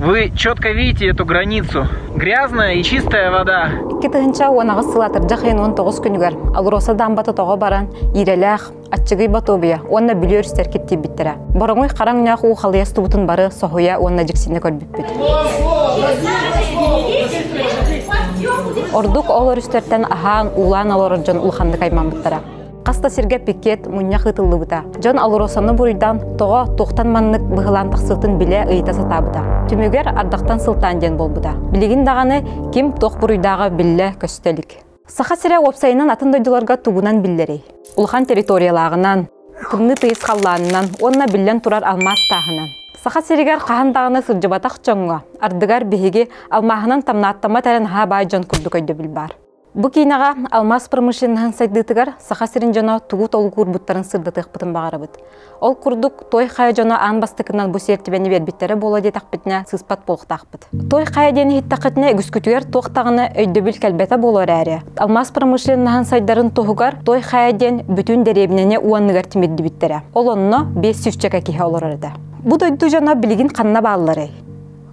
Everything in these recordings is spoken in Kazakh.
Вы четко видите эту границу. Грязная и чистая вода. Китыгынча уанага сылатыр жахын 19 күнүгөр. Алроса дамбата тога баран ирелах аччыгы батобия. Онна билёрстер кетти биттера. Бороңой караңнак у халыястыбытын бары сохуя онна жиксине көрбүппүт. Ордук олар үстертен ахан улан алорор жон улханды кайман биттера. Каста сирге пикет мунья хытылы бута. Жон алоросаны буруйдан тога тоқтан маннык быгылантык сылтын биле ыйта сатабыта. Түмүгер ардактан сылтан ден болбута. Билигин даганы ким тох буруйдага билле көстөлүк. Саха сире вебсайынан атын дойдуларга тугунан биллери. Улхан территориялагынан, тымны тыйыс халланынан, онна биллен турар алмаз тахынан. Саха сиригер кахандаганы сыржыбатак чоңго. Ардыгар биһиги алмахынан тамнааттама таран ха бай жон курдук өйдө билбар. Бу кинага алмаз промышленнигин сайдытыгар саха сирин жона тугу толу курбуттарын сырдытык бытын багарабыт. Ол курдук той хая жона ан бастыкынан бу сертибени бербиттери боло де такпитне сыспат болуктакпыт. Той хая дени хиттакытне үгүскүтүгер токтагыны өйдөбүл келбете болор эре. Алмаз промышленнигин сайдарын тогугар той хая ден бүтүн деребинене уанныгар тимирди биттере. Ол онно 5 сүччека кихе олор эре. Бу дойду жона билигин канна баалары.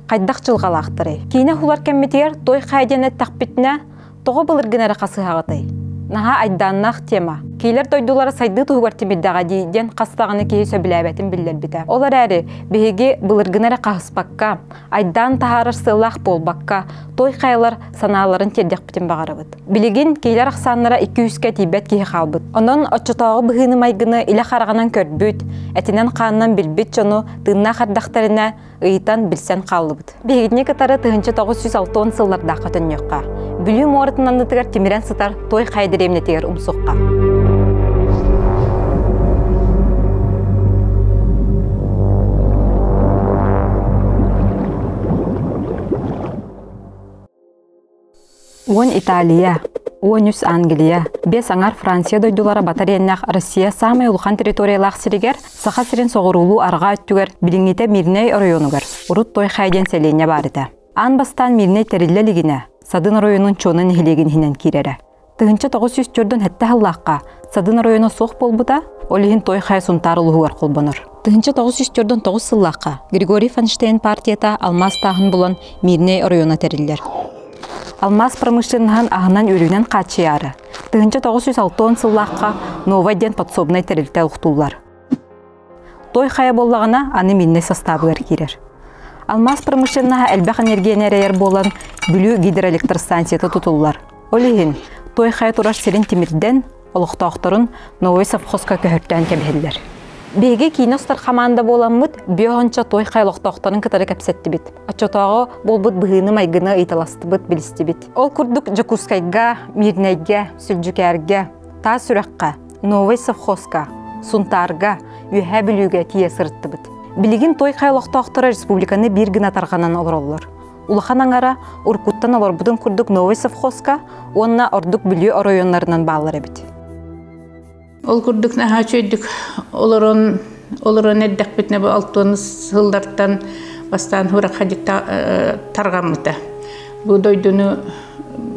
Кайдак жылгалактыры. Кийине хулар кемметигер той хая дени такпитне тоғы былыргынары қасы ағытай. Наға айданнақ тема. Кейлер дойдулары сайды тұғығар темеддаға дейден қастағыны кейі сөбіләбәтін білдер біті. Олар әрі бейге былыргынары қағыспаққа, айдан тағарыр сылақ болбаққа, той қайлар саналарын тердек бітін бағары бұд. Білеген кейлер ақсанлара 200-ке тейбәт кейі қалбыд. Онын отчытағы бұғыны майгыны илі қарағынан көрбіт, әтінен қанынан білбіт жону тыңна қардақтарына ыйтан білсен қалыбыд. Бейгедіне кітары 1906 сылларда қатын еққа. Бүлі морытынан дытығар темірен сытар той қайдыр емнетегер ұмсуққа. Он Италия, Онюс Англия, бес аңар Франция дойдулары батареннақ Россия самай улхан территориялақ сиригер, саха сирин соғырулу арға өттігер, билингите Мирней районугар, урут той хайден селене барыта. Ан бастан Мирней териллелігіне, Садын районун чонын хилегин хинен кирере. Тыгынча 904-ден хетті хыллаққа, Садын району соқ болбута, олихин той хай сунтарылығуар қолбоныр. Тыгынча 904-ден 9 сыллаққа, Григорий Фанштейн партията алмаз тағын болан Мирней района териллер. Алмаз промышленнигин ағынан өрінен қачияры. Тыгынча 906 сыллаққа Новайден подсобнай терилте ұқтулар. Той хая боллағына аны Мирней составығар кирер. Алмаз промышленнигин әлбәқ энергиянерейер болан бүлі гидроэлектростанцияты тұтулар. Олихин, той хая тураш серин тимирден, олықтауқтарын Новой совхозка көхірттен кәбелдер. Беге киностар команда боламмыт, биохонча той хайлоқтауқтарын кытары кәпсетті бит. Ачотағы болбыт бұғыны майгыны ыйталасты бит білісті бит. Ол күрдік Жакускайга, Мирнейге, Сүлжікерге, та сүрәққа, Новой совхозка, Сунтарга, үйә білуге тие сырытты бит. Билигин той хайлоқтауқтары республиканы бір гына тарғанан олар олар. Улахан аңара Уркуттан олар бұдың күрдік Новой совхозка, онна ордық білу районларынан бағалары бит. Ол күрдік наға чөйдік оларын әддәк бітіне бұл 6 сылдартан бастан хурақ хадик тарғамыта. Бұл дойдыны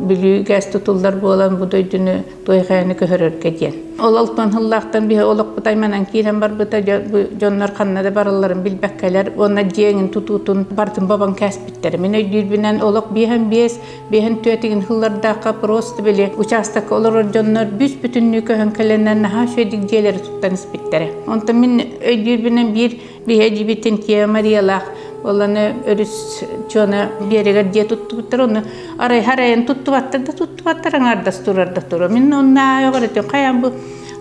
білі гәз тұтылдар болан, бұл дойдыны тойғайыны көхірір кәден. Ол 6 сыллақтан бі олық бұтайманан кейлен бар бұта жонлар қаннады барыларын білбәккәлер, оны жеңін тұтутын бартын бабан кәс біттері. Мен өйділбінен олық бейін 5, бейін 4 сыллардаққа просто білі участаққа олар жонлар бүс бүтінні көхін кәленнен наға шөйдік желері тұттан іспіттері. Онты мен өйділбінен бейін жібетін кие Мариялақ, оланы өріс чоны берегер де тұтты бұттыр, оны арай-харайын тұтты баттыр, аңардас тұрарды. Мен онына оғыр өтен қаян бұл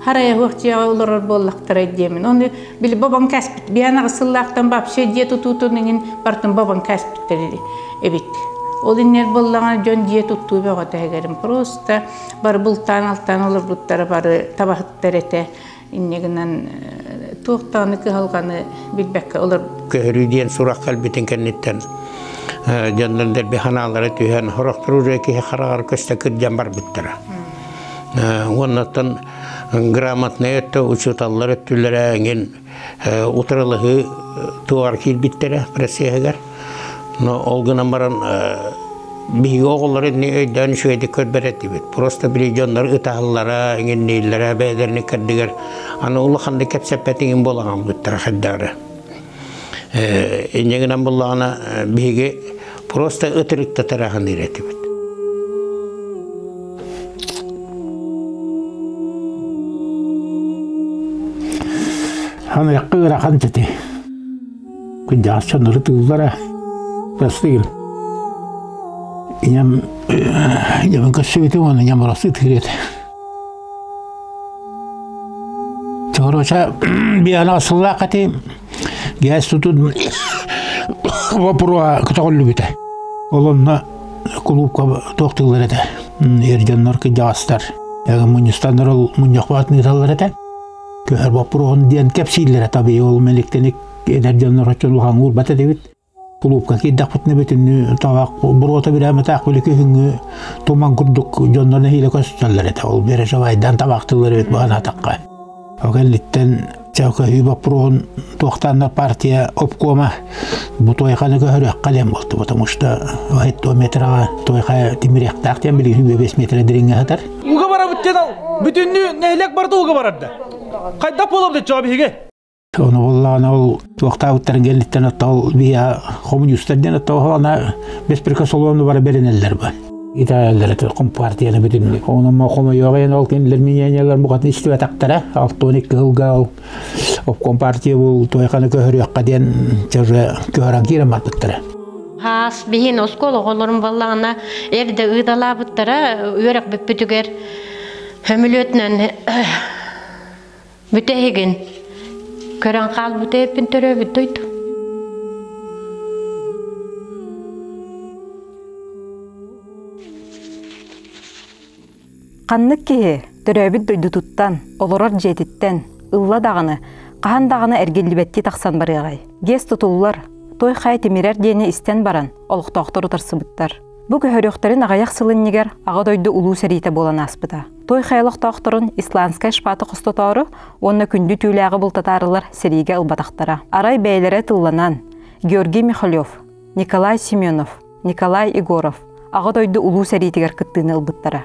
харая хуқтияға олар боллақтыр әйдемін. Оны білі бабан кәспіт, биянағы сыллақтан бапшы де тұтуының бартын бабан кәспіттер әбет. Ол инер боллағаны жон де тұтту бәғат әгерім. Просто бар бұлтан алтан олар бұттары бары табақыттар әті. Иннегінен тоқтағыны кығалғаны білбәкке олар. Көхіруден сұрақ қалбетін кәнеттен жандандыр бейханалары түйен хорақтыру жеке қарағар көсті күрден бар бұттыра. Оннаттан грамотный өтті учеталар өттілері әңген ұтырылығы туғар келбеттері пресияғар. Олғынан баран биги оғылары өйден шөйді көрбәретті бет. Просто білі жондар ұтағылара, әңген нейлері, бәдеріні кәрдігер. Аны ұлы қанды кәпсәппәтіңін болаған бұттыра қаддары. Enjeginen bullağına bihige prosta ıtırıkta tarahan iretibet. Hani yakı rakan teti. Kıncağız çanları tığızlara. Burası değil. İnyem kaşıveti onu inyem orası tığıreti. Çağırıca bir ana asılı akati gez tutun vapura kıtağıllı bite. Olunla kulüpka toktığları da. Ercanlar kıncağızlar. Yani Munyistanlar ol munyak batını kıtalları da. Köher vapura onu diyen kepsillere tabi ol melektenik Ercanlar açın ulan urbata devit. Kulüpka kiddak putne bütün tavak burota bir ama takvili köhüngü toman kurduk jonlarına hile koştular da ol bere şavaydan tabaktıları bit bana takka. Ogelitten çavka hübapron tohtanlar partiya opkoma bu toykanı köhürek kalem oldu. Потому что o metra toyka timirek taktiyan bili hübe 5 metre diringe hatar. Uga bara bitten al. Bütünlü nehlek barda uga barardı. Kaydap olabdı cevabı hege. Onu vallahi ol tohta utların gelitten atal biya komünistlerden atal ona besperka solonu bara bereneller var. İtalyanlar da kompartiyana bütün onu ma koma yoğayan ol kendiler minyanyalar bu kadar istiyor taktara 6-12 yılga o kompartiya bu toykanı köhürüyor kadın çare köhran kiren martıktara. Has bihin oskol oğullarım vallağına evde ıdalabıttara örek büpütüger hömülötnen bütehigin kören kal bütehipin törö bütüydü. Qanныk kihi töröbüt döydü tuttan, olorar jetitten, ılla dağını, qahan dağını ergellibetти taqsan barıgay. Gez tutullar, toy xay temirer deni isten baran, oluqtoqtor utarsыбыттар. Bu köhörökterin ağayak sılınniger, ağa doydu ulu serite bolan aspıda. Toy xaylıqtoqtorun islandska şpatı qustotoro, onna kündü tüylağı bultatarılar serige ılbataqtara. Aray beylere tıllanan Georgi Mikhailov, Nikolay Semyonov, Nikolay Igorov, ağa doydu ulu seritiger kıttığını ılbıttara.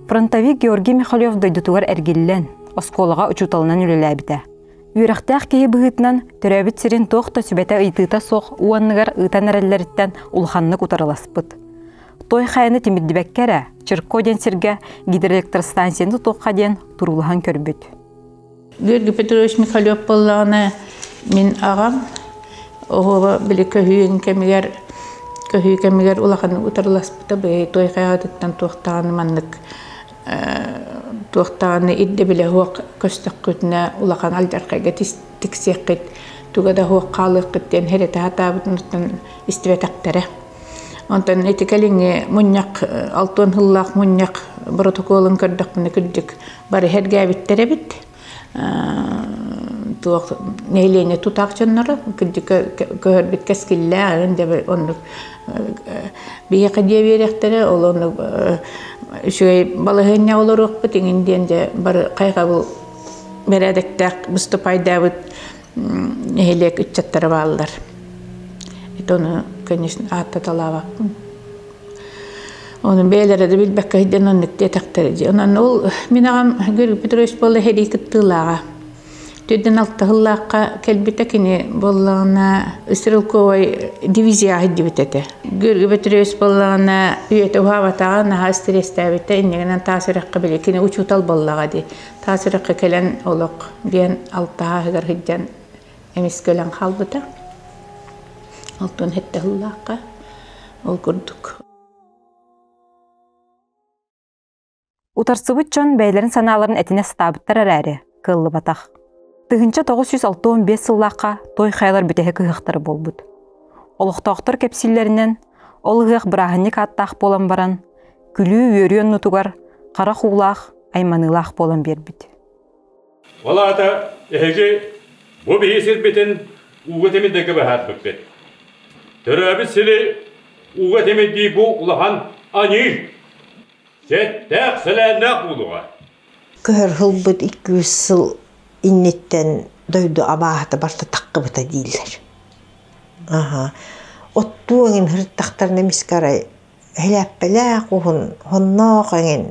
Frontovik Georgi Mikhailov doydutugar ergillen, oskolaga uçutalınan ülelebide. Yürektaq kehi bıhıtnan, töröbüt sirin toqta sübete ıytıta soq, uanныgar ıtan erelleritten ulxanlık utaralaspıt. Toy xayını timiddibekkere, Çırko den sirge gidroelektrostansiyonu toqqa den turulahan körbüt. Georgi Petrovich Mikhailov bollağına min ağam, oğuğa bili köhüyün kemiger ulxanlık utaralaspıta be toy xayatından toqtağını manlık. Tuaqtaani idde bile huwa kostaqutna ulaqan aljarqaga tiksiqit tugada huwa qaaliqitten hereta hatabutnuttan istivetaqtara ontan etikalinge munjaq altun hillaq munjaq protokolun kördaqmne küddik bari hergabitterebit tuaq neylene tutaqçanlara küddik körbit keskilla inde onnu biye qadiye berektere olonu şöyle balahanya olarak bütün diyence bar kaygabıl meredektak Mustafa David helek üççatları varlar. Onu конечно atatalawa. Onun beylere de bilbek kayden onluk diye takdirci. Onun ol minağım Georgi Petrovich bolla hedik tılağa. Tüden altta hıllaqa kelbitekini bollağına Isrilkovay divizya hiddi bitete. Georgi Petrovich bollağına üyete uhavatağına ha strestevite innegenen tasiraqqa bilekini uçutal bollağa di. Tasiraqqa kelen oluq diyen altta hıgar hidden emis kölen halbıta. Altın hette hıllaqa ol kurduk. Utarsыбытчон бәйлерин саналарын этине стабыттар әрәре, кыллы батақ. Тыгынча 965 сыллаққа той хайлар бүтеһе кыһықтары болбут. Олуқтоқтор кепсиллеринен олығық бірағынник аттақ болан баран, күлі өріен нутугар қара хулақ, айманылақ болан бербіт. Вала ата, эхеге, bu bihisiz bitin uğu temindeki bahat bükbet. Töröbü sili uğu temindi bu ulahan ani. Settak sılanak uluğa. Kör hılbıt 200 yıl innetten doydu abahata barta takkıbıta değiller. Aha. Ottuğun hırttaktarına miskaray helappelah kuhun honnoğun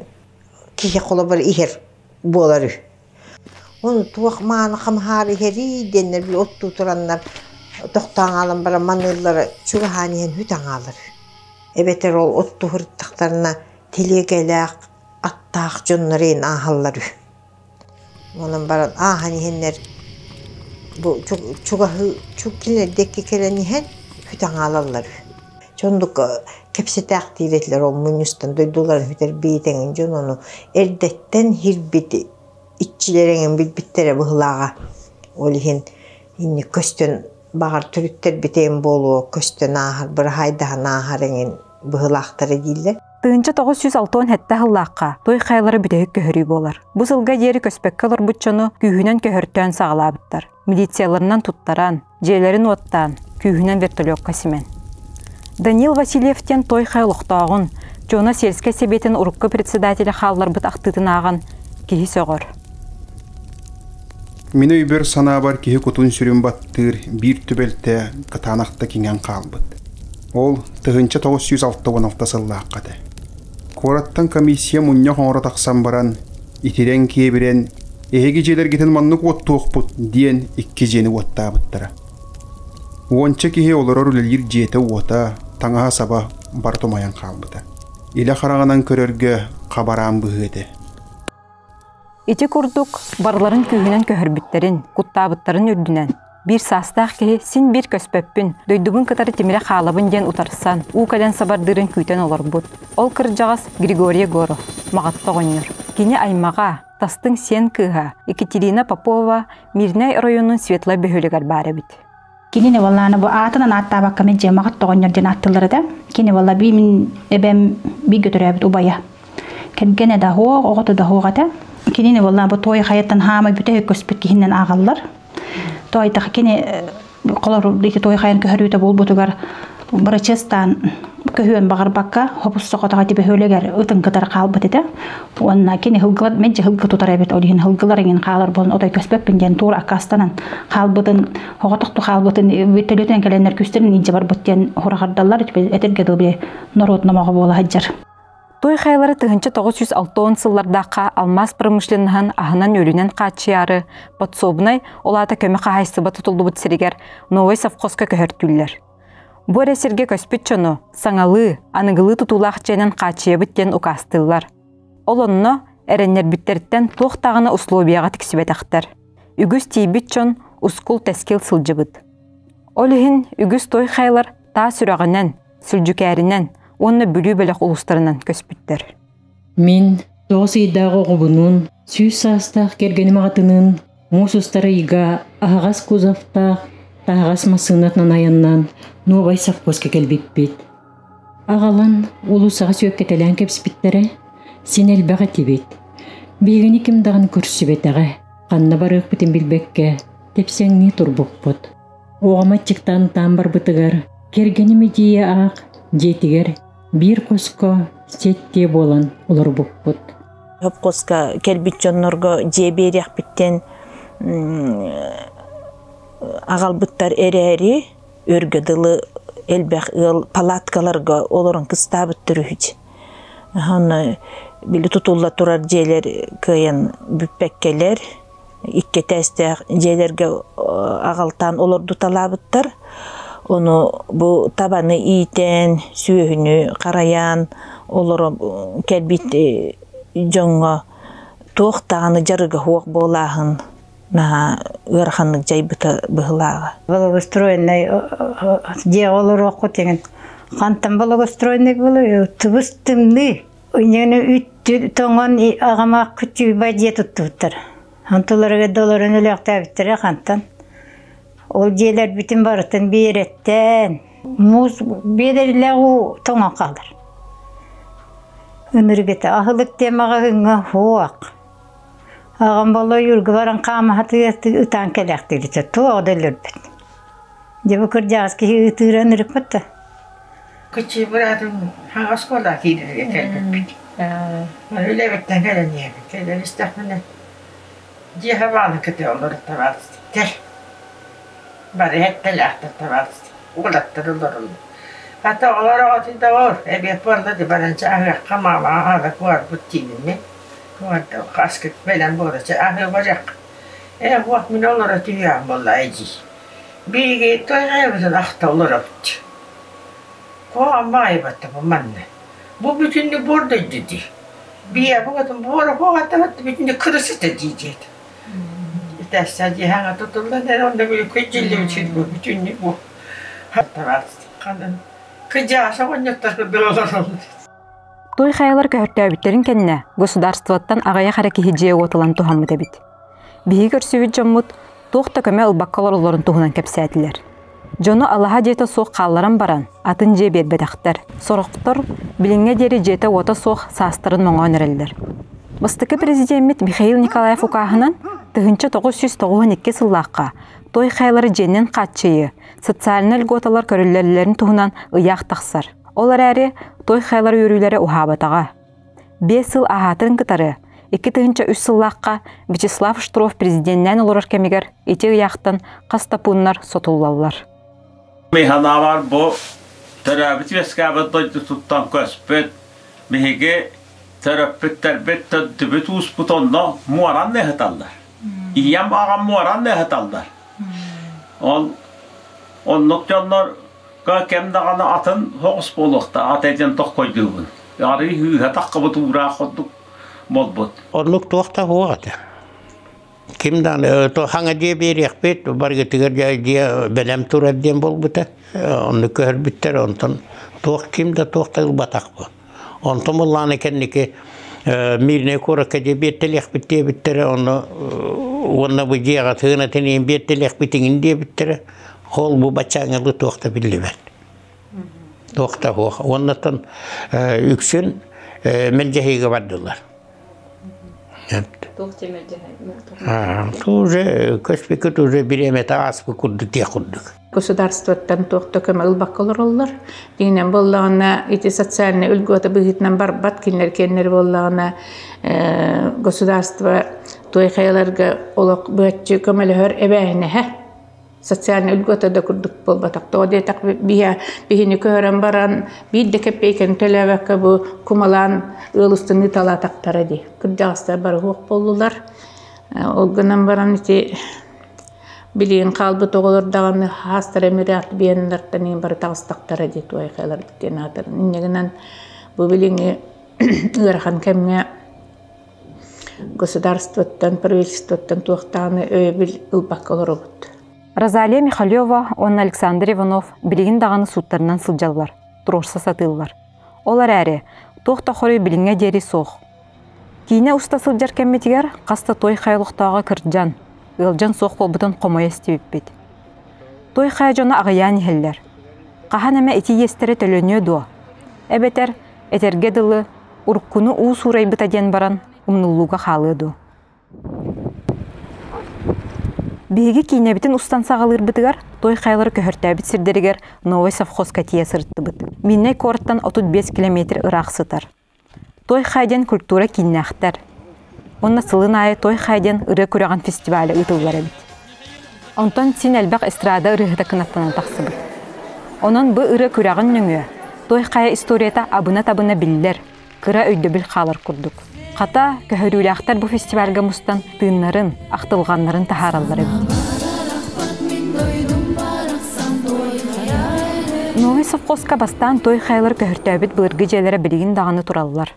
kişi kolabar ihir boları. Onu tuğak mağına kamhari heri denler bir ottu turanlar Tohtan alın bara manılları çuga haniyen hütan alır. Ebeter ol ottu hırttıklarına telegelek attaq jonların ahalları. Onun bara haniyenler bu çok kiler dekki kelenihen hütan alırlar. Çonduk kepse takdirletler ol Munistan duydular hüter beytenin jon onu erdetten hirbiti iççilerin bittere bıhlağa. Olihin inni köstön bağır türütter biteyin bolu köstön ahar bir hayda naharın bıhlaqtары diller. Тыынча 906 хетте хыллааққа той хайлары бүтөйүк көһөрүй болар. Бу сылга ери көспекке олор бутчону күүһүнөн көһөртөөн сагалаабыттар. Милицияларынан туттаран, жээлерин уоттаан, күүһүнөн вертолетка симен. Даниил Васильевтен той хайлоқтоогун, жона сельске себетин урукка председателя халларбыт актытын ааган киһи сөҕөр. Мен өйбөр санаа бар киһи кутун сүрүн баттыр бир түбелте кытаанакта киңен каалбыт. Ол тыгынча 906 сыллааққаты. Кораттан комиссия мунья хоңора тақсан баран, итирен кебирен, эһеги желер гитин маннук оттуокпут диен икки жени оттаабыттара. Уонча киһи олорор үлелир жете уота таңаха саба бартомаян каалбыта. Иле хараңанан көрөргө кабараан быһыыты. Ити курдук барларын күүһүнөн көһөрбүттерин, куттаабыттарын үрдүнен. Bir sastaq ki sin bir köspöppün, döydübün kıtarı timire xaalabın den utarsan, uğalen sabardırın küyten olur bud. Ol kırcağız Grigoriy Gorov, mağatta goñyor. Kini aymağa, tastın sen kıha, Ekaterina Popova, Mirnay rayonun Svetla böhölegar bari bit. Kini valla bu atınan atta bakka mece mağatta goñyor den attıları da, kini valla bir min ebem bir götürübüt ubaya. Gene da hoğ, oğutu da hoğata. Kini valla bu toy hayattan hama bütün köspöt ki hinnen ağallar. Toy da kini kolor diki toy hayan köhürüte bulbutugar bırçestan köhüön bağır bakka hopus soqotaga tibe höleger ıtın kıtar qalbıt ede. Onna kini hılgılar mence hılgı tutar ebet olihin hılgılarının qalır bolun otoy köspöpün gen tur akastanan qalbıtın hoqotuqtu qalbıtın vettelöten gelenler küsterin ince bar butyen horagardallar eterge dobe norot namağı bola hajjar. Той хайлары тыгынча 906 сыллардаққа алмаз промышленнігін ахынан өлінен қатшияры, подсобнай олата көмі қағайсыба тұтылды бұт сірігер новой совхозка көхіртүллер. Бұл әсерге көспет чону саңалы, анығылы тұтулақ жәнен қатшия бүттен ұқастылар. Ол онны әреннер бүттерттен тоқтағыны условияға тіксібет ақтар. Үгіз тейбет чон ұскул тәскел сылжы бұд. Олығын үгіз той хайлар та сүрағынан, сүлжүкәрінен, оны бүлі бөлік ұлыстарынан көспіттер. Мен тоғыз үйдағы ғұбының, сүйіз састақ кергенім ағатының, мұсыстары иға ағас кузавтақ, тағас масынатынан аяннан, новай совхозка келбеппет. Ағалан ұлысаға сөйеккетелен кепспіттері, сен әлбәға тебет. Бегіні кімдағын көрсібет аға, қанна бар өкпетін білбекке, тепсеңні тұрбұқпыт. Оғама чықтан там бар бұтығар, кергенімі дейі ақ, жетігер, bir koska sette bolan olur bukput. Hop koska kelbit jonnorgo jeberiyaq bitten agalbıttar ereri örgödülü elbaq ıl palatkalarga olorun kıstabıttır üç. Hanna bili tutulla turar jeler kıyın büppekkeler ikke testaq jelerge agaltan olordu talabıttar. Onu bu tabanı iten, sühünü, karayan, olur kelbit jonga toğtağını jarıga hoğ bolağın na ırxanlık jaybıta bıhlağı. Благоустроенный же olur okut yani. Kantan благоустроенный böyle tıbıstımlı. Yani üt tongon ağama küçük baciye tuttular. Hantulara doların ölekte bitire kantan. O jeler bütün barıtın bir etten. Muz bederle o tonga kalır. Önürgete ahılık demağa hınga hoğak. Ağam bala yurgu varan kama hatı utan kelektirdi. Tuğa dölür ben. Cebu kırcağız ki ıtıran ırıkmatta. Küçüğü bıradım. Hangi skola gidiyor kelbek. Öyle bekten gelen yemek. Gelen istakmını. Cihe bağlı kötü olur tavarız. Gel. Bari hep belahtar tavarız. Uğulattır olur. Hatta olara otunda var. Ebiyat varladı baranca ahı kamama ahı kuvar buttiğini. Kuvarda kasket belen boracı ahı bacak. Vah min olara tüyüğüm vallahi eci. Biigi toi aivan ahta olorapti. Kohan maivatta po manne. Bu bütün de borda dedi. Biya bu kadın bora kohattavat bütün de kırısı da diyecekti. Tässä jihanga tutulda ne onda böyle küçüldü bu bütün de bu. Hatta var. Kanın kıcaasa onyattar dolalar oldu. Той хайалар көһөртөөбүттерин кенне государствоттан агая хараки хижие отылан тухаммыт эбит. Биһи көрсүбүт жоммут туохта көмө ылбаккалоролорун туһунан кепсәтилер. Жону Аллаха жете соқ қалларан баран, атын же бербедақтар. Сороқтор билинге дери жете ота соқ састырын моңон эрелдер. Бастыкы президент Михаил Николаев укахынан тыгынча 992 сыллаққа той хайлары женнен қатчыйы, социальный льготалар көрүллерлерин туһунан ыяқ тақсар. Олар әрі той хайлар өрүлері ухабатаға. 5 сыл ахатын кытары, 2-3 сыллаққа Вячеслав Штров президенттен олар кемегер ете ыяқтан қастапуннар сотуллалар. Механавар бу терапит вескабы дойды туттан көспет, мехеге терапиттер бет төддүбіт успутонно муаран нехеталдар. Иям ағам муаран нехеталдар. Онлық жонлар кемдағаны атын хоғыс болуқта, атайден тоқ қойдуғын. Ары үйге таққы бұт ұра қоддық бол-бұт. Онлық тоқта хоғады. Kimden to hangi diye bir yakbet bargı tigir diye belem tur diye bol bute onu kör bitter ondan toq kimde toqta batak bu ondan mullanı kendiki mirne korak diye bir telek bitti bitter onu bu diye tığına tenin bir telek bitin diye bitter hol bu bachangı toqta billiber toqta ho ondan yüksün mencehiga vardılar. Тоже көшпекі тоже биремета аспы күрдік те күрдік. Государствоттан тоқты көмі ұлбаққалар олар. Дейінен боллағына ити социальный үлгөті бұғытынан барбат кеннер боллағына государство той қайларға олық бұғытчы көмілі хөр әбәйіне социальный үлгөті да күрдік болбатақ. Тоғыде тақ бігіні көрін баран бейді кәппейкен төләбәкі бұ күмалан ылыстыны талатақтары де. Күрдағыстар бары хоқ болулар. Олғынан баран ити білейін қалбы тоғылырдағаны хастар әмірат бейінлерден ең бары тағыстақтары де той қайлар біттен атырын. Иннегінен бұ білейін ұрған кәмге государствоттан, правительствоттан туақтағаны өйбіл ұлбаққалары бұд. Розалия Михалева, он Александр Иванов билигин дағаны суттарынан сылжалар, тұрорса сатылар. Олар әрі, тоқта қоры билинге дері соқ. Кейіне ұста сылжар кәмметігер, қаста той қайлықтағы кірджан, ұлжан соқ болбытын қомай естебеппет. Той қай жона ағаян елдер. Қахан әмі әті естері төлөнеу дуа. Әбетер, әтерге дылы, ұрққыны ұу сұрай бұтаден баран, ұмнылуға қалы ду. Биһиги кинебитин устан сагалыр бытыгар, той хайлары көһөртәбит сирдеригер Новый совхозка тие сыртты быт. Минне корттан 35 километр ырак сытар. Той хайден культура киннәхтәр. Онна сылын айы той хайден ыры күрәгән фестивале ытыллар бит. Онтан син әлбәк эстрада ырыһыта кынаттан тақсы бит. Онан бу ыры күрәгән нөңө. Той хая историята абына-табына биллер. Кыра өйдө бил халар курдук. Қата көһөрүләхтәр бу фестивальга мустан тыыннарын, ақтылғаннарын тахараллары бит. Новый совхозка бастан той хайлар көһөртәбит быргы жээлері билигин дағаны тураллар.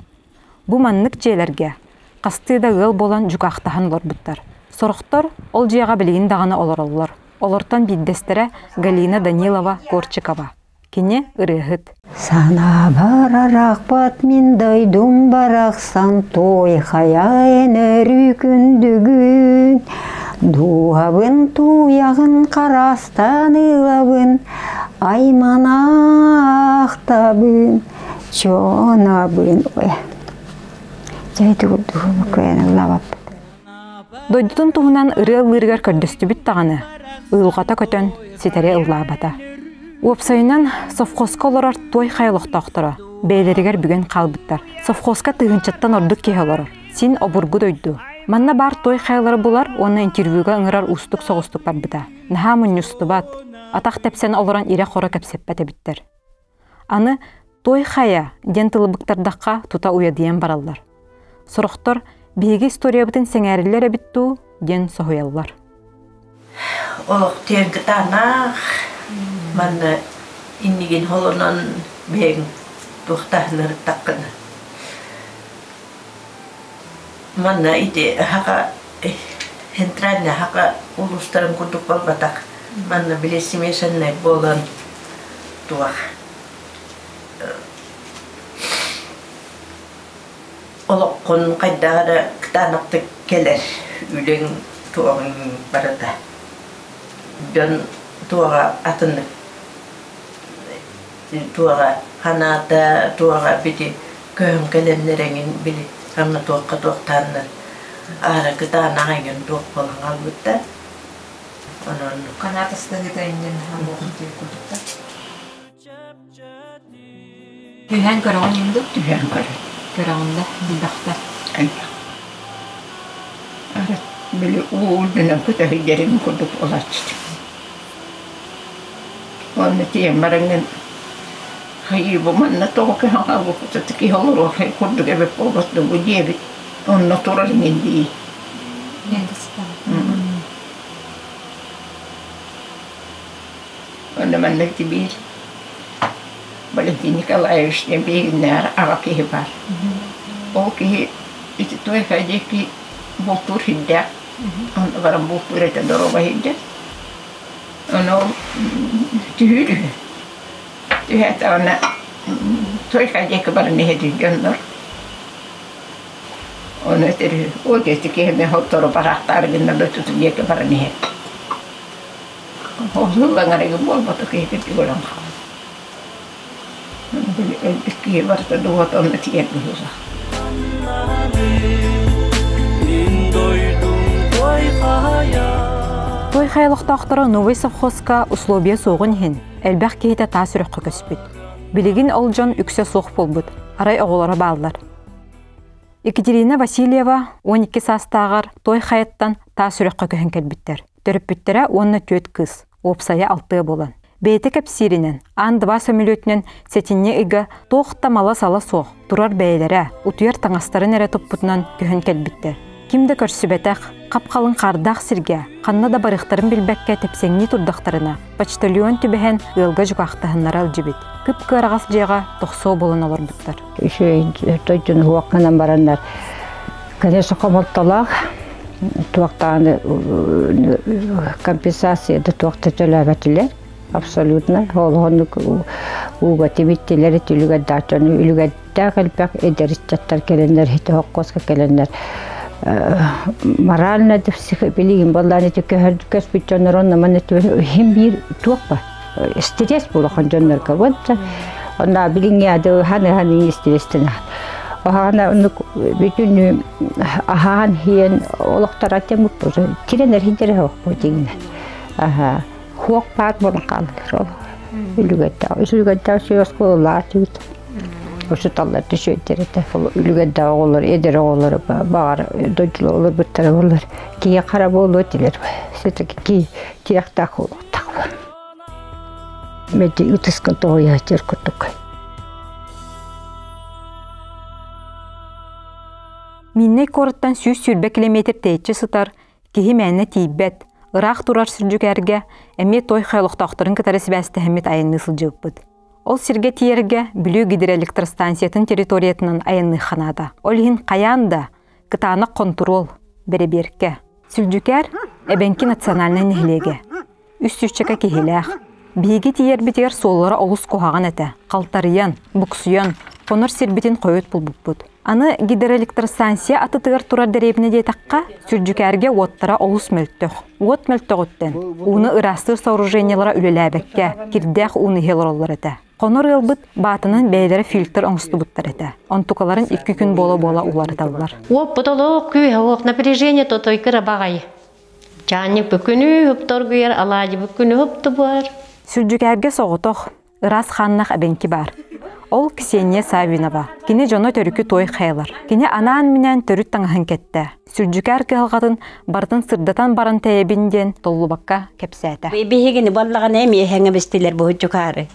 Бу маннык жээлерге қастыда ыл болан жүкақтахан олар буттар. Сорохтор ол жеяға билигин дағаны олараллар. Олортан биддестере Галина Данилова Корчикова. Кине ырыһыт. Сана барарақ бат мен дайдум барақсан той хаяйын өрі күндігін. Дуабын туяғын қарастан ылабын, айманақтабын, чонабын. Жайды күрдігін көйені ылабап. Дойдытын туғынан ыры-ылыргар көрдөстү бүт тағаны, ылғата көтөн сетере ыллабата. Уапсайынан совхозка оларар той хайлықтақтыра, бәйлерігер бүген қалбыттар. Совхозка тыгынчаттан ордық кехаларар. Син обургу дойду. Манна бар той хайлары булар, оны интервьюга ыңырар устук-соғыстук барбыта. Наха мұнюсты бат, атақ тәпсен оларан ире қора кәпсеппәті біттер. Аны той хая ден тылыбықтардаққа тута уядиян баралар. Сұрықтар бейгі история бітін сәңәрілер әбітту ден соғуялар. Олық теңгі танақ, манна иннеген холынан бәң тұқтағылары таққыны. Манна иде хақа, хентральна хақа улустарын күндік болбатақ. Манна білесімесінне болан туақ. Олық құн қайдағыда қытанақты келер, үлен туағын барыда. Бен туаға атынды. Туаға қаната, туаға біді көң кәлемнереңін білі. Қамна туаққа туақтанды. Ара кытаан ағайын туақ болған албытта. Қанатысты кытайынген хамоғын тек күлдікті. Түйен көріғын енді? Түйен көрі. Көріғында білдіқті. Ара білі ұлдынан күтәхі жерін күлдік олатшыды. Оны тиен барыңын хайы бұманна тоғы хаңа бұқытты ки олар оқай күлдік әбіп болбатты бұл жебіт. Онна турарын енді. Onda mennekti bir Valentin Nikolaevичтен бегіннәр аға кейі бар. Ол кейі ити той қайдекі бұл тур хиддә. Onda барам бұл тур әті дорога хиддә. Оны ол түйірі. Түйәті оны той қайдекі барын ехеді жондар. Оны өтірі ол кесті кейімен хоттары барақтары гіннар өтіті декі барын ехеді. Hozullangarega bolbata kehpetti golan khawa. Beli elbikki varta duot onna tiedä husa. Той хайлықтақтары Новый совхозка условия соғын хен, әлбәқ кейті тасырыққа көспіт. Білігін олжан үксе соқ болбыт, арай оғылары балдар. Екатерина Васильева 12 састағар той хайыттан тасырыққа көхін кәлбіттер. Төріппіттері онны төт кыз, опсая 6 болан. Бейті кәпсирінен, ан-2 сөмілетінен сетінне үгі тоқта мала сала соқ, тұрар бәйлері, ұтуяр таңастарын әрі тұппытынан көхін кәлбіттер. Кімді көрсібетәқ, қапқалын қардақ сірге, қанна да барықтарын білбәкке тепсеңні тұрдақтарына, почтальон түбіген ұлға жүғақтығынлары алжыбет. Күп көрағас жеға тоқсау болын олар бұттар. Тойдың хуаққынан барандар. Конечно, қомылталақ, туақтағаны компенсацияды туақты төләбәтілер. Абсолютно. Олғаны уға теметтелері түлігәдді үлігәдді қалпақ әдерістеттер келендер, хеті хоққосқа келендер. Морально да психопилигин балланы төкөр көспүт жонорон наманы хим бир туакпа стресс болгон жонорго вот она билиңяды ханы стресстен ана бүтүн ахан хиен олоктор атем тиренер хидер хокпо дигин хуак пак болон калдыр үлүгөттө сөскөлар түт Osu tallarda şöyle ülke dağı olur, edere olur, bağır, dojlu olur, büttere olur. Kiye karabı olur diler. Sürekli ki tiyaktak olur, takva. Medde ütıskın doğuya çırkıttık. Minne koruttan 100 sürbe kilometr teyitçi sıtar, kihi menne tiybet, ıraq durar sürcükerge, emme toy xaylıqtaqtırın kıtarısı bəsті hemmet ayını sılcıqbıd. Ол сирге тиерге бүлүү гидроэлектростанциятын территориятынан айынны ханада. Ол хин қаянда кытаны контрол береберке. Сүлжүкер эбенки национальный нехлеге. Үстүшчека кехелех. Биги тиер битер соллары олус кохаган эте. Калтарыян, буксуян, конор сирбитин койот булбуппут. Аны гидроэлектростанция атытыгар турар деребине детакка сүлжүкерге оттара олус мөлттөх. От мөлттөгөттен. Уны ырастыр сооружениялара үлеләбекке, кирдэх уны хелроллар эте. Конор ылбыт батынан бәйлері фильтр оңысты бұттар әті. Онтукаларын 2 күн бола-бола улары талылар. Оп, бұтылық күй, оқ, напряжение тотой кірі бағай. Жанник бүкіні үптор күйер, алади бүкіні үпті бар. Сүрджүкәрге соғытоқ, ырас ханнақ әбенки бар. Ол Ксения Савинова. Кені жоно төрікі той қайлар. Кені анаан минен төріт таңахын кетті. Сүрджүкәр кылғатын бартын сырдатан барын тәйебінден толлубаққа кепсәті. Бейгені баллаған әме әңі бестелер бұл жүкәрі.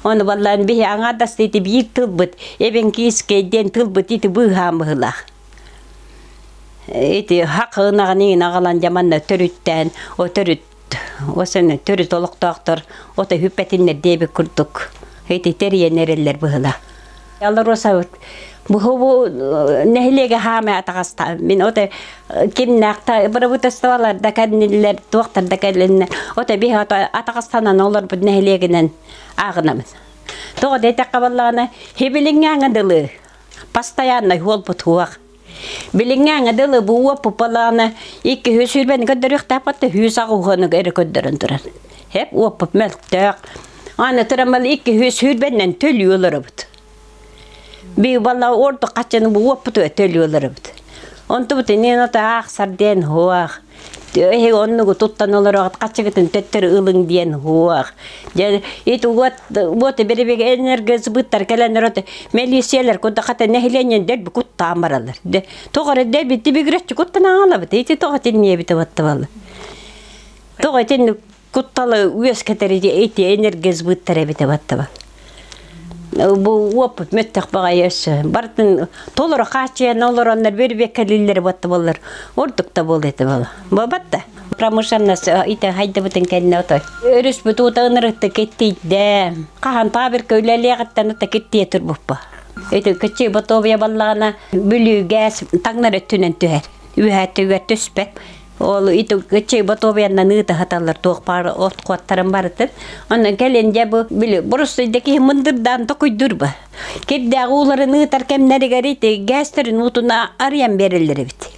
Оны баллағын бейі аңадасты еті бейік тылбыт, әбен кейскейден тылбыт еті бұйған бұғылақ. Еті хақығынағын ең ағалан жаманна төріттен, о төріт Осыны төрі толықтақтыр, ота хүппетінлер дейбі күрдік. Хейті териенерелер бұғыла. Алар оса бұғы нәхілеге хаме атағаста. Мен ота кемнақта бір бұтыстывалар дәкәрнелер, туақтар дәкәрленер. Ота бей атағастанан олар бұд нәхілегінен ағынамын. Тоғы дейтек қабалағына хебеліңе аңадылы. Постоянно хол бұтуақ. Билиңгәң адылы буа попалана икки хөсүрбен көдөрүк тапатты хүс агыгыны гәрі көдөрөн турар. Хеп опып мәлтәк. Аны тырамал икки хөсүрбеннен төлүлөр бут. Би бала орто качаны буа путу төлүлөр бут. Онту бут нена та аксарден хуак. Төһе оннугу туттанылар качыгытын төттөр ылың диен хуак. Же ит вот беребеге энергиясы буттар келенер оты мелисиялар куда ката нехленен дер бу тамаралар. Тогары дер бит бигреччи куттана алабы. Ити тогатын не бит баттабалы. Тогатын кутталы үес кетереди ити энергиясы буттар бит баттабалы. Bu oput mettaq bagayas bartın tolora qaçıya noloranlar berbekkeliller battaballar ordukta bolete bala babatta pramoshannas ite hayda buten kenna otoy örüs butu tanırıqta kettide qahan tabir köyleleğattan ta kettiye turbuppa ete keçi batovya ballana bülü gas tangnar ötünen tüher ühetüge tüspek ol ite keçi batovyandan ıta hatalar toqpar ot qattarın barıtır ona gelince bu bili burusdaki mındırdan tokuydur ba kedde uların ıtar kemleri garite gasların utuna arayan berilleri bit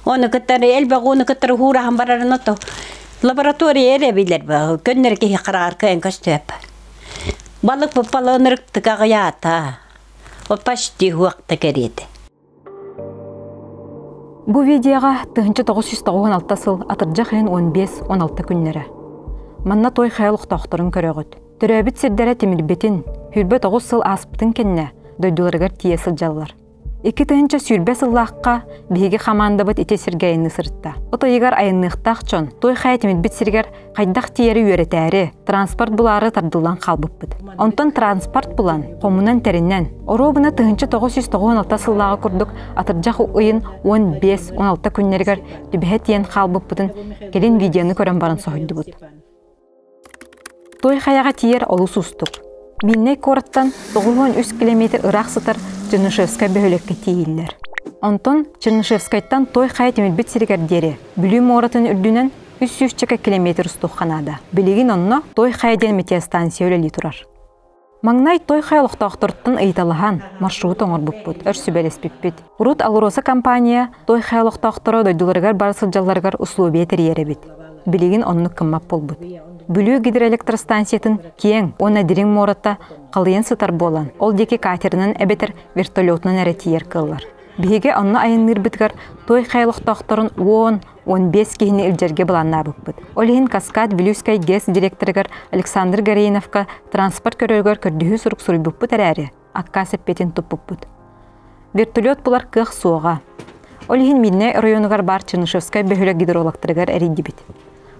onu kıttarı elbaq onu kıttarı hurahan bararına to laboratoriya erebilir ba könnerki qarar kayan köstöp balık papalanırık tıkağıyata o paşti huaqta keredi. Бу видеоға 1996 сыл атыржа қайын 15-16 күннері. Манна той қайлық тақтырын көрігіт. Түрәбіт сердері темірбетін, хүрбет 9 сыл аспытын кенне, дойдуларғар тиесі жалылар. 2 сүрбе сыллаққа бейге қаманды бұт ете сіргейіні сырытта. Отайығар айыннықтақ чон, той қай темірбет сіргер қайдақ тиері үйретәрі, транспорт бұлары тардылан қалбып бұд. Онтон транспорт бұлан, қомынан тәріннен. Оробына 1996 сыллаға күрдік атыржақ ойын 15-16 күннергер түбәхет ен қалбып бұдын келен видеоны көрен барын соғыды бұд. Той қаяға тиер олы сұстық. Минней кораттан 93 километр ырақ сытыр Чернышевскай бөхілекке тейілдер. Онтон Чернышевскайттан той қай темірбет сіргердері бүлім оратын үрдінен 300 километр ұстуққанада. Білеген онына той қайден метеостанция өлелі тұрар. Маңнай той қайлықта ақтырттың ыйталыған маршрут оңыр бұппыд, өрсі бәлеспіппід. Урут Алыроса компания той қайлықта ақтыры дойдуларғар барысыл жалларғар ұслуы бетер ері бет. Білеген онны кыммап болбыд. Бүлі гидроэлектростанциятын кең, оны дирин моратта қалыйын сытар болан. Ол деке катерінің әбетер вертолетнан әрәтиер кыллар. Беге онны айынныр бітгар той қайлықтақтарын 10-15 кейіні үлдерге бұланна бұппыд. Олейін Каскад Вилюскай ГЭС директорығар Александр Гарейновка транспорт көрігер көрдігі сұрық сұрый бұппыд әрәрі, аққа сәппетін тұп бұппыд. Вертолет бұлар қық суға. Олейін Миннай районығар бар Чернышевскай бөхілі гидрологтырығар әрінді бит.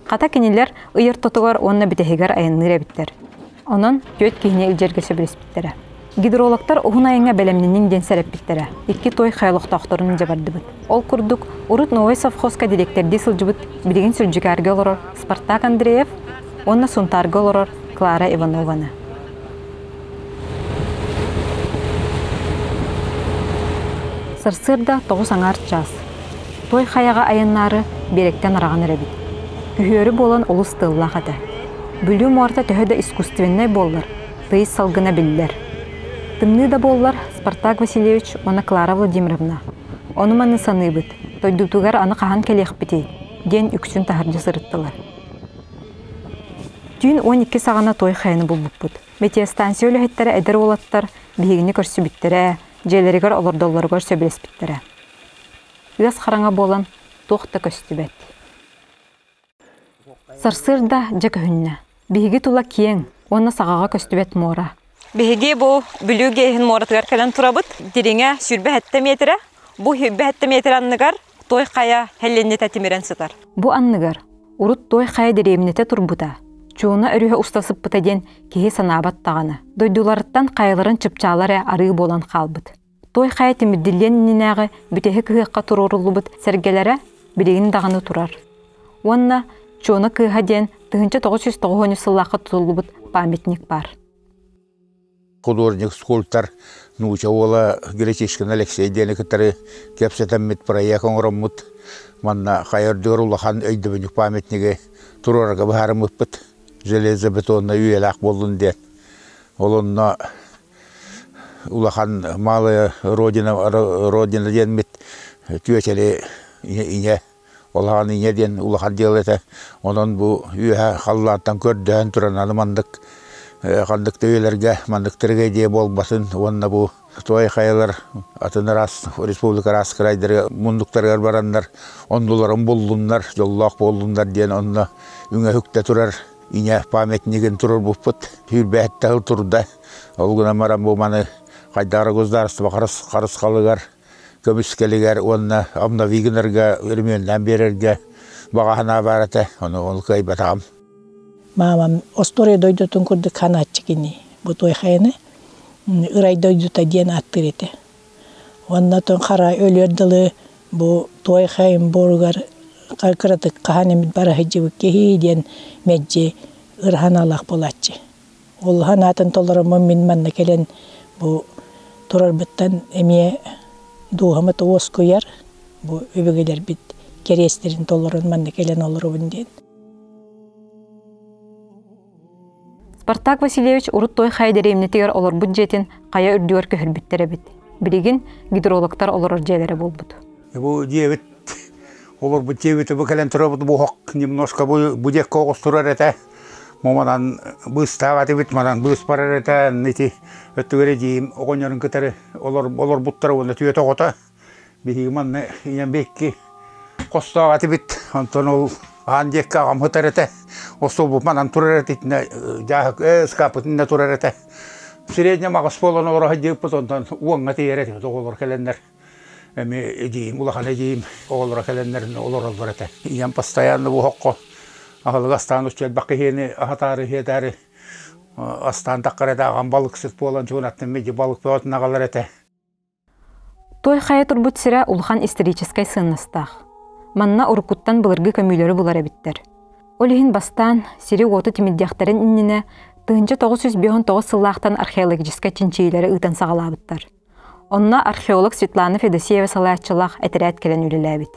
Қата кенелер ұйыр тұтығар онына бітігер айынныр әбіттер. Онын көт кейіне үлдерге сөбілеспіттері. Гидрологтар оғын айыңа бәлемненің денсер әппіттері. 2 той қайлық тақтырын жабарды бұд. Ол күрдік Урут Новой совхозка директорды сылжы бұд білген сүлжігәрге олырыр Спартак Андреев, онына сұнтарғы олырыр Клара Иванованы. Сырсырда 9 аңар час. Той қаяға айыннары беректен араған әрәбіт. Күхөрі болан олыс тылла қады. Бүлі морта төхеді искусственный боллар, тыйыз салгына білдер. Тымны да боллар Спартак Васильевич, оны Клара Владимировна. Оны маны саны бұд, тойдутугар аны қахан келеқ бітей, ден үксін тахаржы сырыттылар. Түйін 12 сағана той қайыны бұл бұд. Метеостанция өлі хеттері әдір олаттар, бейгіні көрсі біттері, желерігер олырдолларғар сөбілес біттері. Үз қараңа болан тоқта көсті бәт. Сарсырда жак хүнне. Биһиги тула киең, оны сағаға көстүбет мора. Биһиги бу бүлүге хин моратыгар калан турабыт. Дириңе сүрбе хетте метре. Бу хүббе хетте метре анныгар той қая хелленне татимирен сытар. Бу анныгар урут той қая деремнете турбута. Чуына өрүһө устасып бытаден кеһи санабат таганы. Дойдуларыттан кайыларын чыпчалары ары болан калбыт. Той қая темирдилленнинагы бүтеһи кыһыкка турурулубут сергелере билигин даганы турар. Онна Чуона кыыха ден 1990 сыллаққа тұтылыбыт памятник бар. Художник, скульптор, Нучаула Гречишкин Алексей Деникатары кепсетаммит проект оңыраммыт. Манна хайырдыр улахан өйдібінік памятниге тұрарға бағарымыппыт. Железобетонна үйелақ болын дед. Олынна улахан малы родина денмит түйетелі ине. Олахан ине ден улахан делеті. Онын бұл үйе қаллаттан көрден тұран алымандық. Қандықты үйлерге, мандықтырға де болбасын. Онына бұл той қайылар атын рас, республика рас қырайдырға мұндықтарға барандар. Ондыларын болдыңдар, жоллақ болдыңдар ден онына үңе хүкті тұрар. Ине памятнигін тұрыр бұппыт. Үйірбәттіғыл тұрды. Олғына марам бұл маны қайдары көздарысты қарыс қалығар. Көміскелігер онына амна вигінерге, өрменлен берерге бағағына бараты. Оны ол көй батағым. Мамам остория дойдутун курды канатчикини бу той хайны ырай дойдута ден аттырыты. Онна тон кара өлөрдылы бу той хайын боругар кыркыраты каханемит бара хыжыбы кехи ден меджи ырханалак болачы. Ол ханатын толоромон min манна келен бу турарбыттан эмие дугамыт оос куяр бу өбөгелер бит керестерин толорон манна келен олорубун ден. Спартак Васильевич урут той хайдері емнетігер олар бюджетін қая үрдігер көхірбіттері біт. Білеген гидрологтар олар жайлері бол бұд. Бұл дебет, олар бұл дебеті бұл кәлен тұры бұд бұл хоқ немножко бұл будек қоғыз тұрар әті. Момадан бұл ставаты біт, мадан бұл спарар әті, неті өттігері дейім оғынярын күтәрі олар бұттары оны түйет оғыта. Бейгі манны енен бекке қостағаты біт, антон ол Андекка амхутарете, особо манан тураретитне, жағы скапытында турарете. Средня мағыс болын ора хаддеп потондан уаңға тейерете, оғылыр кәлендер. Әме едейім, улахан едейім, оғылыр кәлендерін олар албарете. Иян постоянно бұл хоққо. Ағылық астан үстел бақы хені, ағатары, хетәрі. Астан таққарete, аған балық сүт болан чуынаттын меди балық бөтін ағаларете. Той қая тұрбыт сірі улхан историческай сыннастақ. Манна уркуттан былыргы көмүйлөрү булар эбиттер. Олихин бастан сири оты тимиддяхтарын иннине 1959 сыллаахтан археологическа чинчейлери ытан сагалаабыттар. Онна археолог Светлана Федосеева салаатчылах этерәт келен үлеләбит.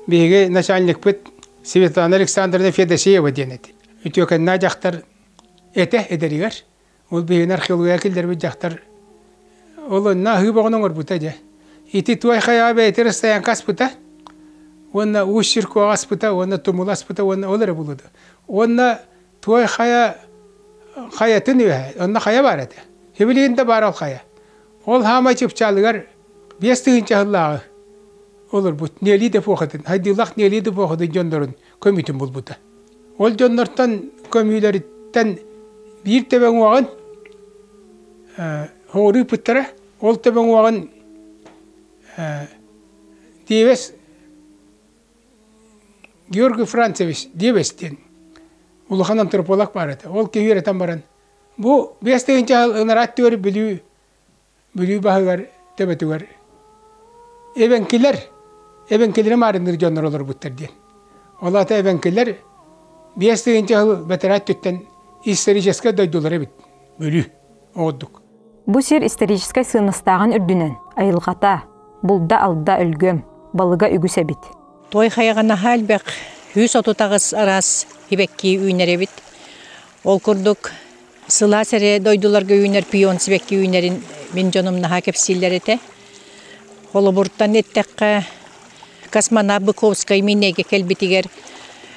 Биге начальник бит Светлана Александровна Федосеева денет. Үтөкенна жактар эте эдеригер. Ол биген археология келдер бит жактар. Ол на хыбогонор бутаja. Ити туай хая бетерстаян каспута. Онна уширку аспыта, онна тумуласпыта, онна олары булуду. Онна туай хаятын үйе, онна хая бар еді. Хебілігінде бар ол хая. Ол хама чыпчалығар 5 тыгынча хыллағы олар бұд. Нелі де поқыдын, хайдылақ нелі де поқыдын жондарын көмітін бұл бұда. Ол жондартан көмүйлеріттен бір тебен оғын хоғыры пұттара, ол тебен оғын девес Георгий Францевич Девестен, улахан антрополог бар еді. Ол кегеретен баран. Бұл 5 тыгынча ынарат теория білүү бағығар төбетігер. Эбенкелер марыныр жоныр олар бұттар ден. Олата эбенкелер 5 тыгынча бәтерат түттен историческа дойдулар бит. Білүү оғыддық. Бұл сер историческай сыныстаған үрдінен, айылғата, бұлда алда үлгөм, балыға үгісе бит. Той хайғана халбек 130 арас хибекки үйнері бит. Ол күрдік сыла сәрі дойдуларға үйнер пион сібекки үйнерін мен жонымна хакепсиллер ете. Олы бұрттан еттеққа Космона Быковскай минеге келбетігер.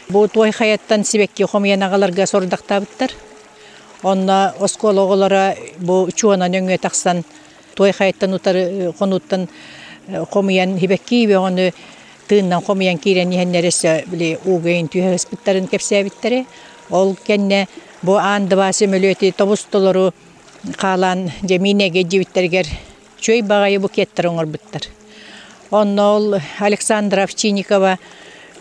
Бұл той хайаттан сібекки хомиянағаларға сордақтабыттар. Онна оскологолара бұл чуанан өңе тақсан той хайаттан қонуттан хомиян хибекки беғаны тыыннан хомиян кирен ехеннересі біле уғайын түйіспіттарын кепсәбіттері. Ол кәнне бұ анды басы мөлөті тобустолары қалан жеминеге жевіттергер чөй бағайы бұ кеттір оңыр бұттыр. Онна ол Александра Овчинникова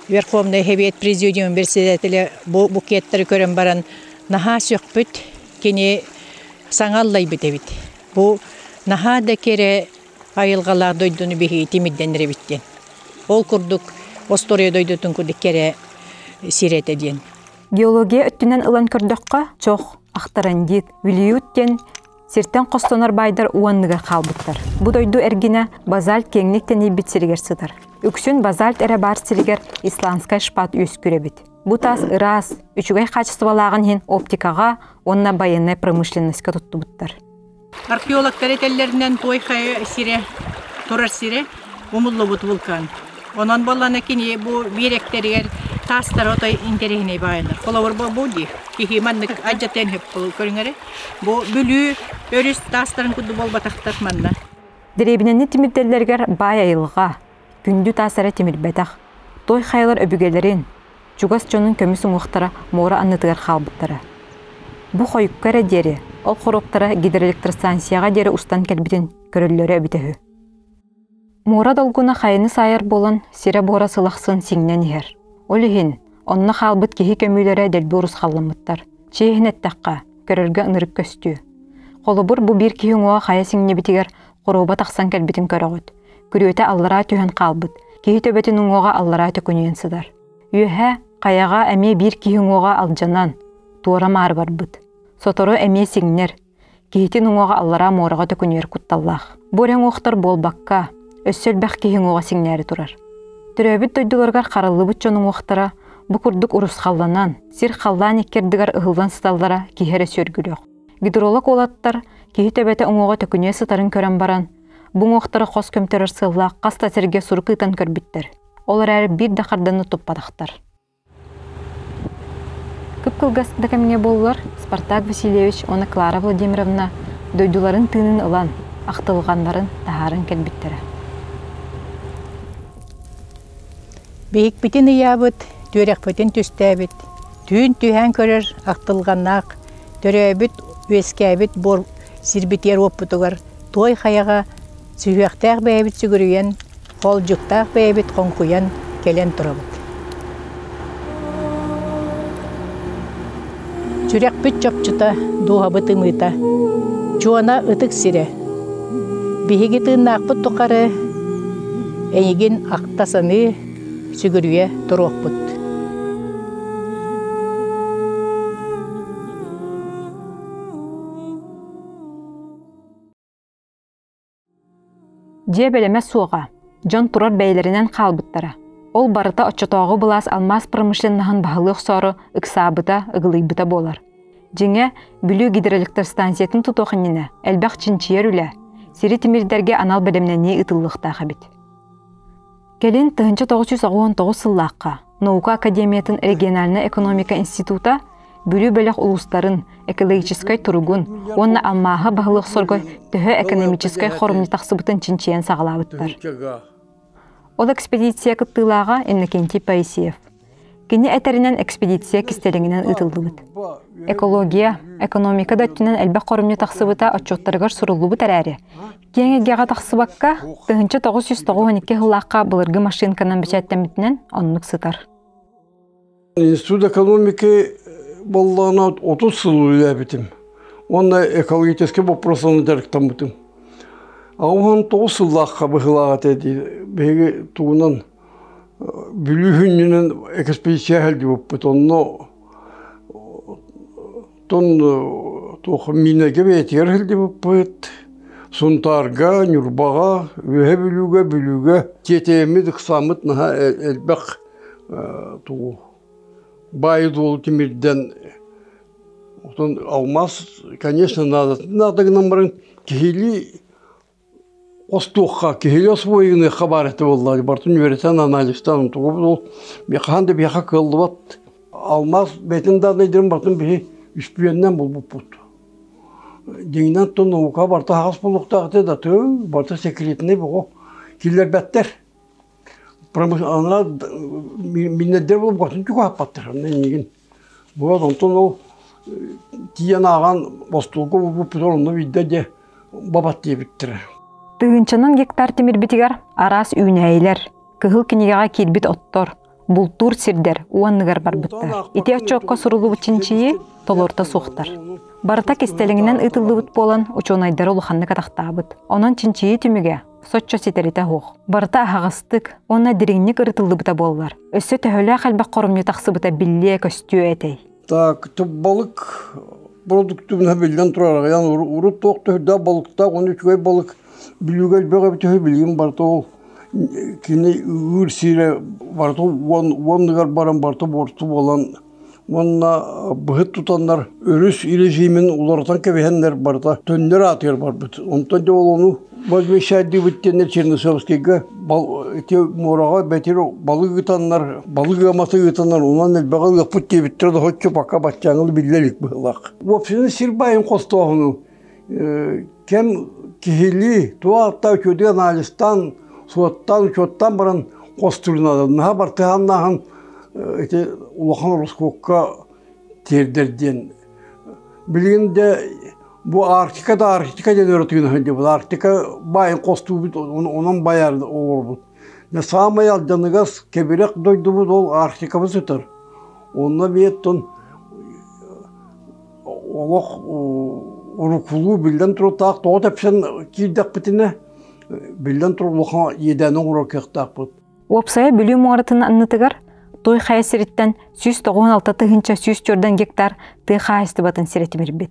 Верховный Хевет Президиум председателі бұ кеттір көрін баран наха сөкпіт кені саңаллай бітебіт. Бұ наха да кере айылғалар дойдуны бейі темидденірі біттен. Ол күрдік, остория дойдутын күрдік кере сирете ден. Геология өттүнен ылан көрдөккө чох, ахтарандит, вилиюттен сиртен костонор байдар уанныгар халбыттар. Бу дойду эргине базальт кеңниктен ибит сиригер сыдар. Үксүн базальт эре бар сиригер исландскай шпат үс күребит. Бу тас ырас, үчүгай качестволаган хин оптикага, онна военная промышленностька туттубуттар. Археологтар этеллеринен Тойхай сире, Торар сире, умуллубут вулкан. Онон болланы кини бу биректеригер тастар отой интерегине байыныр. Коловар бу ди. Кихи маннык аджатен хеп көрүңөрө. Бу бүлүү өрүс тастарын куду болбатактар манна. Деребинени тимирделлергер бай айылга, күндү тасара тимирбетак. Тойхайлар өбүгелерин, чугас чонун көмүсүн уктара мора аннытыгар халбыттары. Бу койуккара дери, ол хороптара гидроэлектростанцияга дери устан келбитин көрөллөрү өбүтөһү. Мора долгуна хайыны сайыр болан сире бора сылахсын сиңнен ихер. Олихин, онна халбыт кихи көмүлөрө делби урус халламыттар. Чейхинеттакка, көрөргө ынырып көстүү. Холобур бу бир кихи уңуа хая сиңне битигер короба таксан келбитин көрөгөт. Күрөтө аллара түйөн калбыт. Кихи төбөтүн уңуага аллара төкөнүен сыдар. Үйөһө, каяга эме бир кихи уңуага алжанан, туора маар барбыт. Сотору эме сиңнер, кихитин уңуага аллара морага төкөнүер кутталлах. Борен уктар болбакка, өссөл бәк кихи уңуага сиңнери турар. Төрөбүт дойдуларгар караллыбыт чонун уктара, бу курдук урус халланан, сир халлан иккердигар ыгылдан сыталлара кихере сөргүлөк. Гидролог олаттар, кихи төбөтө уңуага төкөнүө сытарын көрөн баран, бу уктары кос көмтөрөр сыллак, каста серге сурукыйтан көрбүттер. Олар әрі бір дақарданы топпадақтар. Күп кылгасында кәміне болулар Спартак Васильевич, оны Клара Владимировна дойдуларын тыынын ылан, ақтылғандарын тахарын кәлбіттері. Бейік бітін иябыт, төрек бітін түстәбіт. Түйін түйән көрір ақтылғаннақ, төрәбіт, өскәбіт, бор сирбитер оппытығыр, той қаяға сүйәқтәқ бәйбіт сүгіріен, қол жүктақ бәйбіт қонқуян келен тұрабыт. Жүрек бүт жопчыта дуға бұты мұйта, жуана ұтық сире. Бейгі тыыннақ бұт тұқары, әйген ақтасаны сүгіруе тұруқ бұт. Дие белеме суға. Жон турар бәйлеринен қалбыттара. Ол барыта отчотоғы бұлас алмаз промышленнахын бағылық соры ықсабыта, ұғылыйбыта болар. Жеңе бүлі гидроэлектростанциятын тұтоқыніне әлбәқ чинчиер үлі, сири тимирдерге анал бәлемнәне ұтылықтағы бит. Келін 1999 сыллаққа Наука Академиятын региональна экономика института бүлі бөлек улустарын экологической тұрғын, онна алмағы бағылық соргой төхі экономической хорумны тақсыбытын чинчиен сағалабыттар. Ол экспедиция кыттылаға Иннокентий Паисиев. Кені әтерінен экспедиция кистелеңінен ұтылдыбыт. Экология, экономика дәттінен әлбәқ хорумны тақсыбыта отчоттарғар сұрылыбыт әрәрі. Кеңегеға тақсыбаққа 1992 ғылаққа бұлырғы машинканан бәчәттәмітінен онлық сытар. Институт экономики боллана 30 сыл үләбітім. Онна экологический вопросаны дәріктен бұтым. Ауған 9 сыллаққа бұғылаға тәді. Бәйгі туғынан бүлі хүнінен экспедиция әлді бұп бұт. Онна минеге бәйтер әлді бұп бұт. Сұнтарға, нүрбаға, өйе бүліге, кетемі дұқсамыт әлбәқ туғы. Байы долу тимирден алмаз, конечно, надо баран кихили остуққа, кихили освоегіне хабар әті боллады. Бартын университет анализтан туғы бұл бияқанды бияқа қылды бат. Алмаз бәтін дадайдырын бартын бейі үспүйеннен бұл бұт. Деңінен тұн науқа барты ағас болуқтағы да төу, барты секретіне бұғы келер бәттер. Ана миннедер болып қатын жүк апаттыр. Бұға онтын ол тиен аған бостылғы бұп орынды видде де бабат дейбіттір. Тыгынчанан гектар темир битигер арас үйнәйлер, кыһыл кинигага килбит оттор, Бултур сирдер уанныгар барбыттар. Ити очокко сурулу чинчии толорта сухтар. Барта кестелиңинен ытылыбыт болан учонайдары улуханны катактабыт. Онон чинчии түмүгө соччо ситерите хух. Барта агастык, онна диригник ырытылыбыта боллар. Өссө төһөлө халбак корумню таксыбыта билле көстүү этей. Так, балык продуктивна билден турар. Ян урут токту да балыкта 13 балык билүүгө бөгө төһө билим барта ол. Кини үрсире барта вонныгар баран барта борту болан. Онна быһыт тутандар өрүс режимин улардан кебехендер барта төннөр атыр барбыт. Онтон да олону Базбешайды биттенер Чернышевскийге те морага бетер балык гытаннар, балык амасы гытаннар, онан элбагал япыт тебиттер да хотчу пока бачаңыл биллелик былак. Вообще сирбайын костогуну кем кихили туатта көдө аналистан, суаттан, чоттан баран костурнады. Наха бартыганнахан эти улахан Роскокка тердерден. Билгенде bu Arktika'da den öğretiyor hadi bu Arktika bayın kostu bit onun bayar olur bu. Ne sağmayal canıgaz kebirek doydu bu ol Arktika'mız tutar. Onunla bir ton Allah orukulu bilden turu tak doğu tepsen kirdak bitine bilden turu loha yedene uğrak tak bu. Opsaya bölüm muharatının anlatıgar toy xayasiritten 196 tığınca 104 gektar tığ xayastı batın siretimir bit.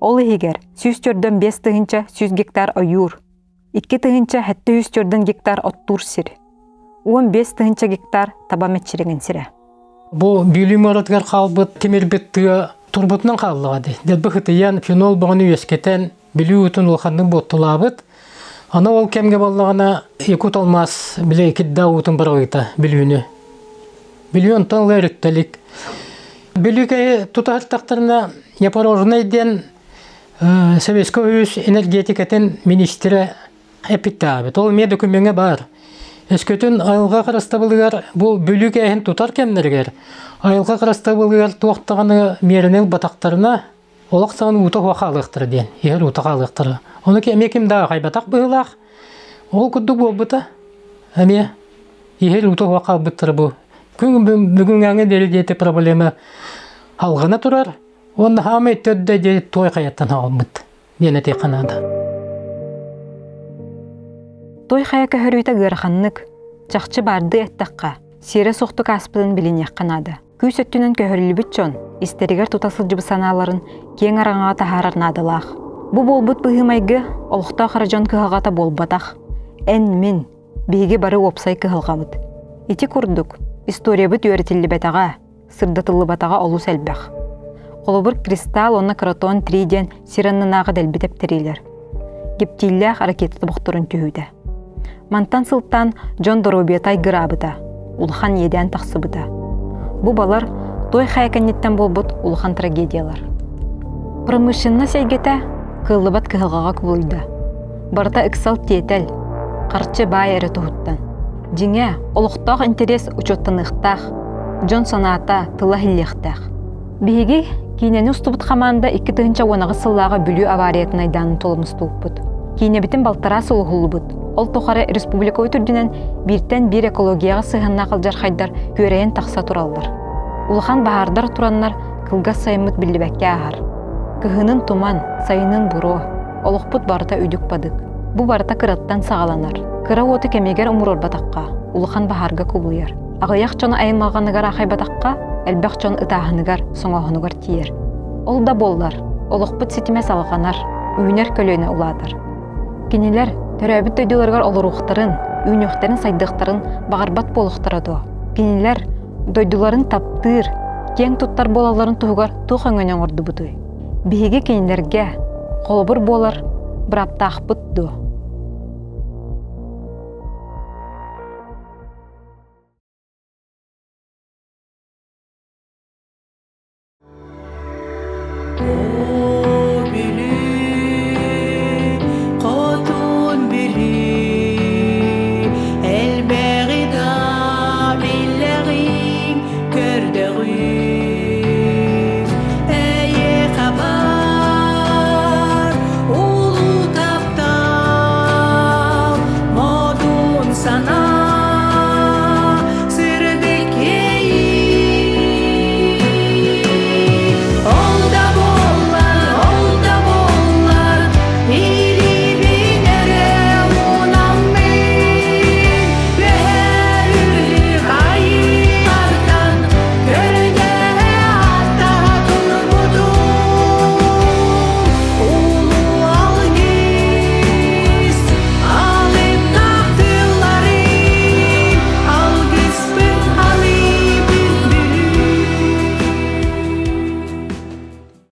Ол егер 104-ден 5 тыгынча 100 гектар ойур, 2 тыгынча 704-ден гектар оттур сир, 15 тыгынча гектар таба метчиреген сире. Бу билим оратгар калбыт темирбет тыга турбутунан каллыгады. Делбехите ян фенол баганы үескетен билүү утун улханның боттулабыт. Ана ол кемге баллагана экут алмас биле кидда утун барыгыта билүүнү. Миллион тонн эрттелик. Билүүгө тутартактарына япорожный ден Советский Союз энергетикатын министрі эпиттабы. Ол мен документке бар. Өскөтін айылға қарастабылығар бұл бөлігі әйін тұтар кемдергер. Айылға қарастабылығар туақтағаны мерінел батақтарына олақ саған ұтық вақалықтыр ден. Егер ұтық алықтыры. Оны кемекім дағы қайбатақ бұғылақ. Ол күдді бұл бұты. Әме егер ұтық вақал бұттыр бұл. Бүгін әңі дәрілдеті проблема алғына тұрар. Оны хамай төдді де той қаяттан алмыд. Дені тек қанады. Той қаяқа хөрүйті ғырқанлық, жақчы барды әттіққа, сері соқты каспыдың білін яққанады. Күйс өттінен көхірілі бүтчон, истерігер тұтасыл жыбы саналарын кен араңаға тахарарнадылақ. Бұ болбыт бұғымайғы олықта қаражон кығағата болбатақ. Ән мен, бейге бары опсай кығылғабыд. Ити күрдік, история бұт өретілі бәтаға, сырдатылы батаға олу сәлбәқ. Қолыбыр кристалл, онна кротон, триден, сираннанағы дәлбетеп тірейлер. Гептиллях ракетті бұқтырын түйуді. Мантан сылттан Джон Доробиетай гырабыда, улхан еден тақсыбыда. Бұ балар той хайканеттен болбыт улхан трагедиялар. Промышленна сәйгеті кылыбат кығылғаға күлуйда. Барта ықсал тетел, қарчы бай әрі тұхыттан. Деңе олықтақ интерес учеттан ұқтақ, Джон саната тыла хиллектақ. Беге кейнені ұстыбыт қаманда 2 тыгынча онағы сыллаға бүлі авариятын айданын толымыз туыппыт. Кейнебітін балтара сылығылыбыт. Ол тоқары республикавы түрдінен бірттен бір экологияға сығынна қалжар қайдар көрейін тақса туралдар. Улхан бағардар тураннар кылға сайымыт білібәкке ағар. Кығының туман, сайының бұро, олықпыт барыта өйдік бадық. Бұ барыта кыраттан сағаланар. Кыра оты кемегер ұмыр орбатаққа, улхан бағарға көбілер. Ағаяқ жоны айынмағанығар ақай батаққа, әлбәқ жон ытағынығар, соңағынығар тиер. Ол да боллар, олықпыт сетіме салғанар, үйінер көлөйіне ұладыр. Кенелер төрәбіт дөйділерғар олыруқтарын, үйінөқтерін сайдықтарын бағарбат болуқтырады. Кенелер дөйділерін таптыр, кен тұттар болаларын тұғығар тұқ өңінен орды бұды. Бейге кенелерге қолыбыр болар, бір аптақ бұтты.